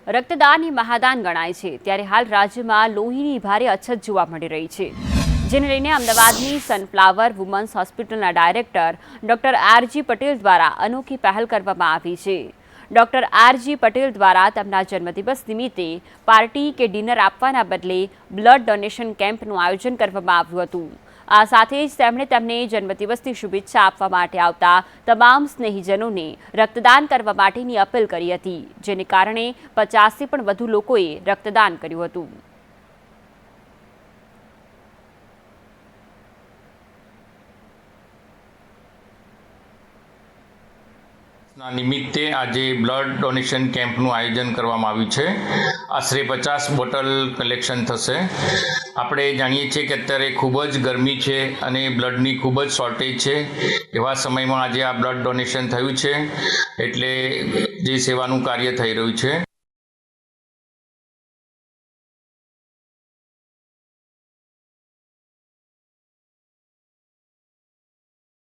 રક્તદાન એ મહાદાન ગણાય છે, ત્યારે હાલ રાજ્યમાં લોહીની ભારે અછત જોવા મળી રહી છે, જેને લઈને અમદાવાદની સનફ્લાવર વુમન્સ હોસ્પિટલના ડાયરેક્ટર ડોક્ટર આરજી પટેલ દ્વારા અનોખી પહેલ કરવામાં આવી છે। ડોક્ટર આરજી પટેલ દ્વારા તેમના જન્મદિવસ નિમિત્તે પાર્ટી કે ડિનર આપવાના બદલે બ્લડ ડોનેશન કેમ્પનું આયોજન કરવામાં આવ્યું હતું। આ સાથે જ તેમણે તેમને જન્મદિવસની શુભેચ્છા આપવા માટે આવતા તમામ સ્નેહીજનોને રક્તદાન કરવા માટેની અપીલ કરી હતી, જેને કારણે 50થી પણ વધુ લોકોએ રક્તદાન કર્યું હતું। નિમિત્તે આજે બ્લડ ડોનેશન કેમ્પનું આયોજન કરવામાં આવ્યું છે। આશરે 50 બોટલ કલેક્શન થશે। આપણે જાણીએ છીએ કે અત્યારે ખૂબ જ ગરમી છે અને બ્લડની ખૂબ જ શોર્ટેજ છે। એવા સમયમાં આજે આ બ્લડ ડોનેશન થયું છે, એટલે જે સેવાનું કાર્ય થઈ રહ્યું છે।